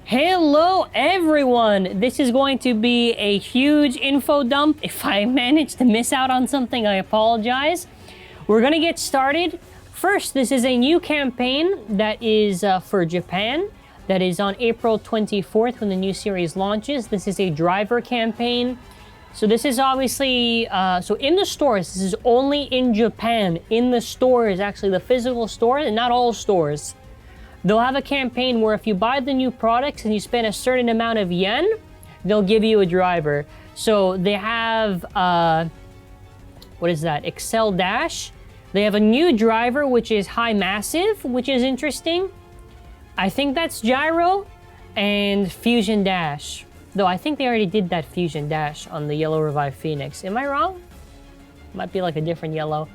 Hello everyone! This is going to be a huge info dump. If I manage to miss out on something, I apologize. We're gonna get started. First, this is a new campaign that is for Japan. That is on April 24th when the new series launches. This is a driver campaign. So this is obviously, so in the stores, this is only in Japan. In the stores, actually the physical stores, and not all stores. They'll have a campaign where if you buy the new products and you spend a certain amount of yen, they'll give you a driver. So they have, what is that? Excel Dash. They have a new driver, which is High Massive, which is interesting. I think that's Gyro and Fusion Dash. Though I think they already did that Fusion Dash on the Yellow Revive Phoenix. Am I wrong? Might be like a different yellow.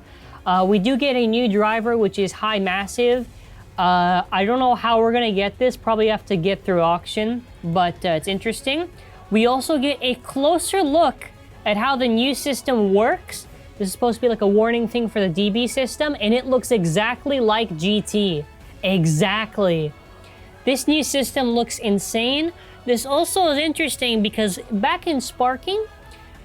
We do get a new driver, which is High Massive. I don't know how we're gonna get this. Probably have to get through auction, but it's interesting. We also get a closer look at how the new system works. This is supposed to be like a warning thing for the DB system, and it looks exactly like GT. Exactly. This new system looks insane. This also is interesting because back in Sparking,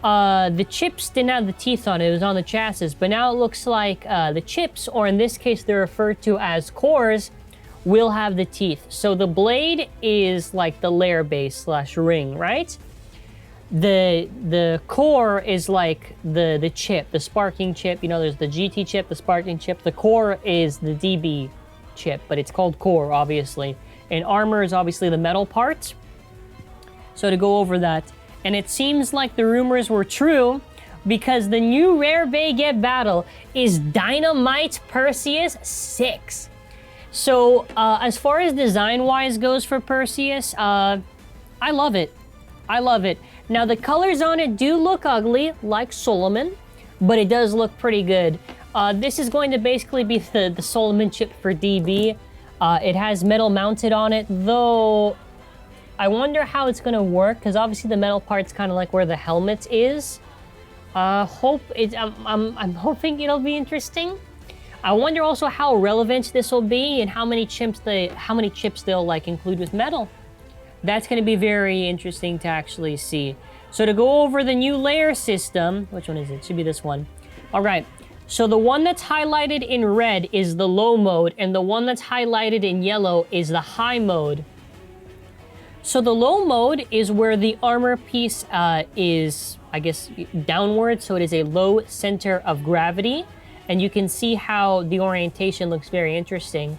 the chips didn't have the teeth on it. It was on the chassis. But now it looks like the chips, or in this case, they're referred to as cores, will have the teeth. So the blade is like the layer base slash ring, right? The core is like the chip, the Sparking chip. You know, there's the GT chip, the Sparking chip. The core is the DB chip, but it's called core, obviously. And armor is obviously the metal parts. So to go over that. And it seems like the rumors were true because the new Rare Baguette battle is Dynamite Perseus 6. So as far as design-wise goes for Perseus, I love it. I love it. Now the colors on it do look ugly, like Solomon, but it does look pretty good. This is going to basically be the Solomon chip for DB. It has metal mounted on it, though I wonder how it's gonna work, because obviously the metal part's kind of like where the helmet is. I'm hoping it'll be interesting. I wonder also how relevant this will be and how many chips they'll like include with metal. That's gonna be very interesting to actually see. So to go over the new layer system, which one is it? Should be this one. All right. So the one that's highlighted in red is the low mode, and the one that's highlighted in yellow is the high mode. So the low mode is where the armor piece is, I guess, downward, so it is a low center of gravity, and you can see how the orientation looks very interesting.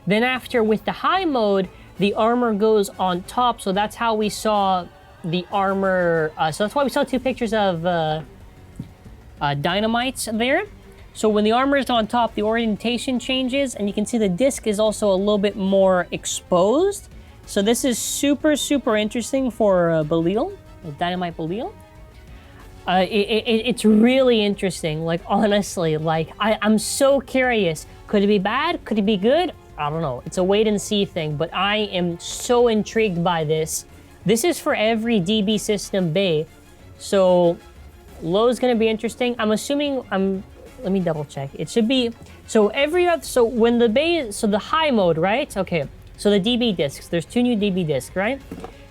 Then after, with the high mode, the armor goes on top, so that's how we saw the armor, so that's why we saw two pictures of dynamites there. So when the armor is on top, the orientation changes, and you can see the disc is also a little bit more exposed. So this is super, super interesting for Belial, Dynamite Belial. It's really interesting, like, honestly, like, I'm so curious. Could it be bad? Could it be good? I don't know. It's a wait and see thing, but I am so intrigued by this. This is for every DB system bay. So low is gonna be interesting. I'm assuming, let me double check. It should be, so when the bay, so the high mode, right? Okay. So the DB discs, there's two new DB discs, right?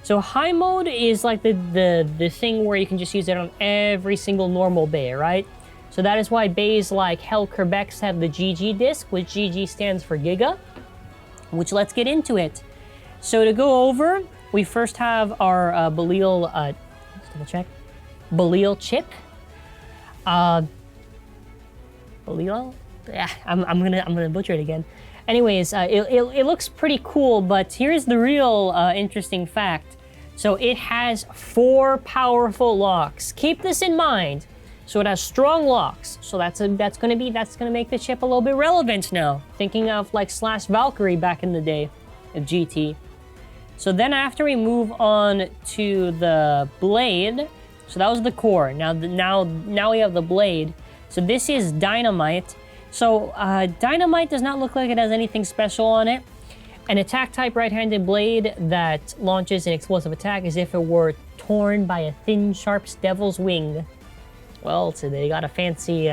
So high mode is like the thing where you can just use it on every single normal bay, right? So that is why bays like Hell Kerbex have the GG disc, which GG stands for Giga, which let's get into it. So to go over, we first have our Belial, let's double check, Belial chip. Belial? Yeah, I'm gonna butcher it again. Anyways, it looks pretty cool, but here's the real interesting fact. So it has 4 powerful locks. Keep this in mind. So it has strong locks. So that's gonna make the chip a little bit relevant now. Thinking of like Slash Valkyrie back in the day of GT. So then after we move on to the blade, so that was the core. Now we have the blade. So this is Dynamite. So Dynamite does not look like it has anything special on it. An attack type right-handed blade that launches an explosive attack as if it were torn by a thin, sharp devil's wing. Well, so they got a fancy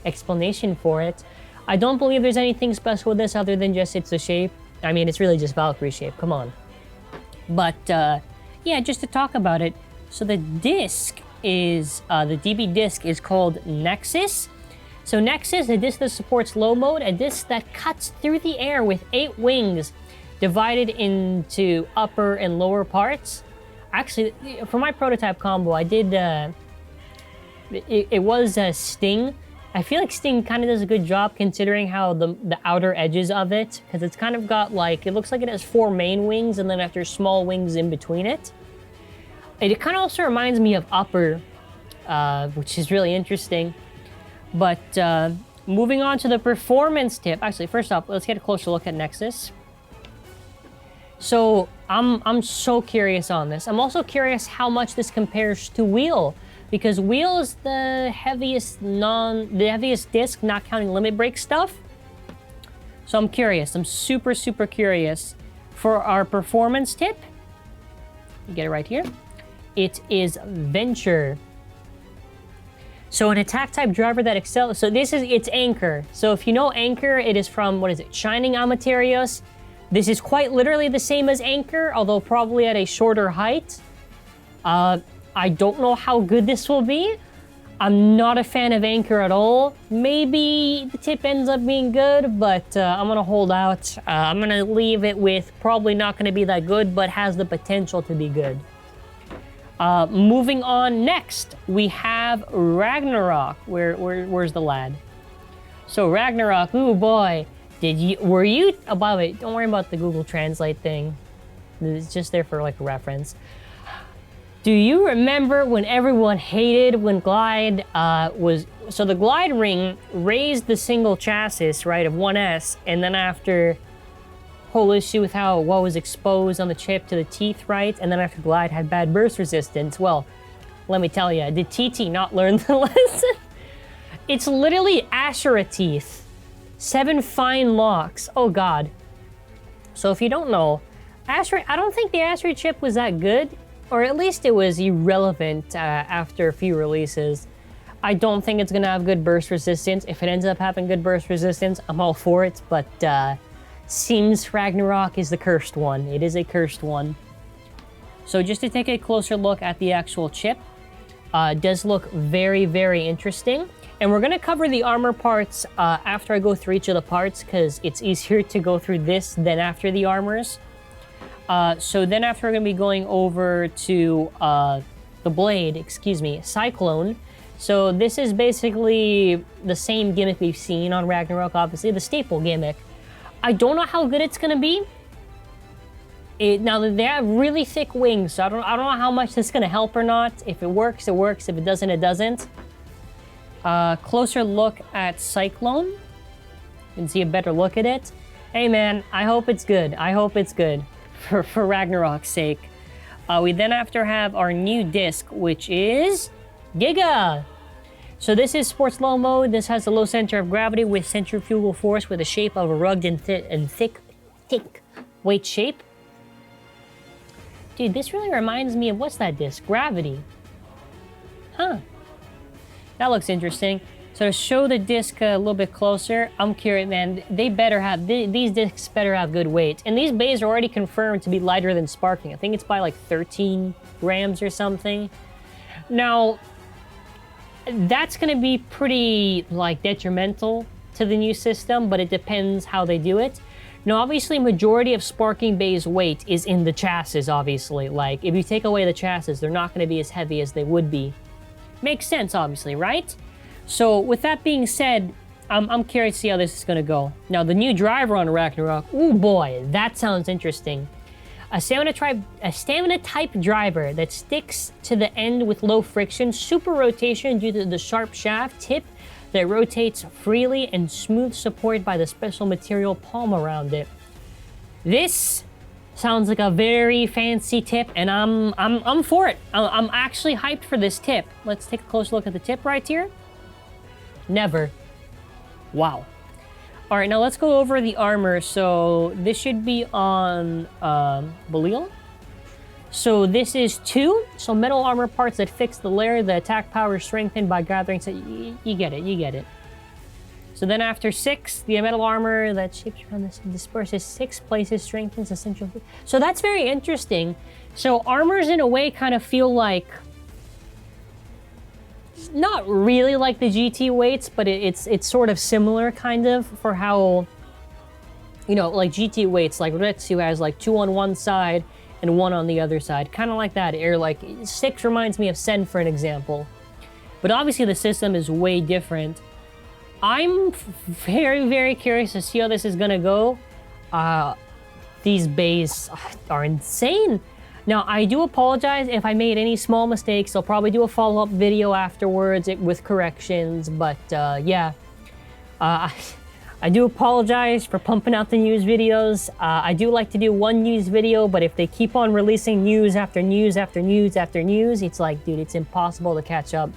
explanation for it. I don't believe there's anything special with this other than just it's the shape. I mean, it's really just Valkyrie shape, come on. But yeah, just to talk about it. So the disc is, the DB disc is called Nexus. So Nexus, a disc that supports low mode, a disc that cuts through the air with 8 wings, divided into upper and lower parts. Actually, for my prototype combo, I did, it was Sting. I feel like Sting kind of does a good job considering how the outer edges of it, because it's kind of got like, it looks like it has 4 main wings and then after small wings in between it. It kind of also reminds me of Upper, which is really interesting. But moving on to the performance tip. Actually, first off, let's get a closer look at Nexus. So I'm so curious on this. I'm also curious how much this compares to Wheel, because Wheel is the heaviest disc, not counting limit break stuff. So I'm curious. I'm super, super curious. For our performance tip, you get it right here. It is Venture. So an attack type driver that excels. So it's Anchor. So if you know Anchor, it is from, what is it, Shining Amaterios. This is quite literally the same as Anchor, although probably at a shorter height. I don't know how good this will be. I'm not a fan of Anchor at all. Maybe the tip ends up being good, but I'm gonna hold out. I'm gonna leave it with probably not gonna be that good, but has the potential to be good. Moving on next, we have Ragnarok. Where's the lad? So Ragnarok, ooh boy. Were you, oh, by the way, don't worry about the Google Translate thing. It's just there for like a reference. Do you remember when everyone hated when Glide so the Glide ring raised the single chassis, right, of 1S, and then after whole issue with how what was exposed on the chip to the teeth, right? And then after Glide had bad burst resistance, well, let me tell you, did TT not learn the lesson? It's literally Ashura teeth. 7 fine locks. Oh god. So if you don't know, Ashura, I don't think the Ashura chip was that good, or at least it was irrelevant after a few releases. I don't think it's gonna have good burst resistance. If it ends up having good burst resistance, I'm all for it, but seems Ragnarok is the cursed one. It is a cursed one. So just to take a closer look at the actual chip, does look very, very interesting. And we're gonna cover the armor parts after I go through each of the parts, because it's easier to go through this than after the armors. So then after we're gonna be going over to the blade, excuse me, Cyclone. So this is basically the same gimmick we've seen on Ragnarok, obviously, the staple gimmick. I don't know how good it's gonna be. Now they have really thick wings, so I don't know how much this is gonna help or not. If it works, it works. If it doesn't, it doesn't. Closer look at Cyclone. You can see a better look at it. Hey man, I hope it's good. I hope it's good for Ragnarok's sake. We then after have our new disc, which is Giga. So this is sports low mode. This has a low center of gravity with centrifugal force with the shape of a rugged and thick weight shape. Dude, this really reminds me of, what's that disc? Gravity. Huh. That looks interesting. So to show the disc a little bit closer, I'm curious, man, they better have, these discs better have good weight. And these bays are already confirmed to be lighter than sparking. I think it's by like 13 grams or something. Now, that's gonna be pretty like detrimental to the new system, but it depends how they do it. Now, obviously, majority of sparking bay's weight is in the chassis, obviously. Like, if you take away the chassis, they're not gonna be as heavy as they would be. Makes sense, obviously, right? So, with that being said, I'm curious to see how this is gonna go. Now, the new driver on Ragnarok, oh boy, that sounds interesting. A stamina type driver that sticks to the end with low friction, super rotation due to the sharp shaft tip that rotates freely and smooth support by the special material palm around it. This sounds like a very fancy tip, and I'm for it. I'm actually hyped for this tip. Let's take a close look at the tip right here. Never. Wow. All right, now let's go over the armor. So this should be on Belial. So this is 2. So metal armor parts that fix the layer. The attack power is strengthened by gathering. So you get it, you get it. So then after 6, the metal armor that shapes around this and disperses 6 places, strengthens essential. So that's very interesting. So armors in a way kind of feel like, not really like the GT weights, but it's sort of similar kind of for how, you know, like GT weights, like Retsu has like 2 on one side and 1 on the other side. Kind of like that. Or like 6 reminds me of Sen for an example. But obviously the system is way different. I'm very, very curious to see how this is gonna go. These bays are insane. Now, I do apologize if I made any small mistakes. I'll probably do a follow-up video afterwards with corrections, but yeah. I do apologize for pumping out the news videos. I do like to do one news video, but if they keep on releasing news after news after news after news, it's like, dude, it's impossible to catch up.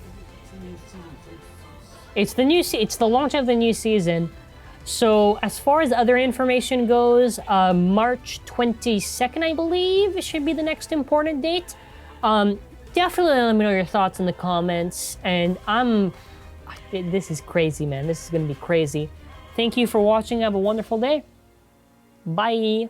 It's the launch of the new season. So as far as other information goes, March 22nd, I believe, it should be the next important date. Definitely let me know your thoughts in the comments. And this is crazy, man. This is gonna be crazy. Thank you for watching. Have a wonderful day. Bye.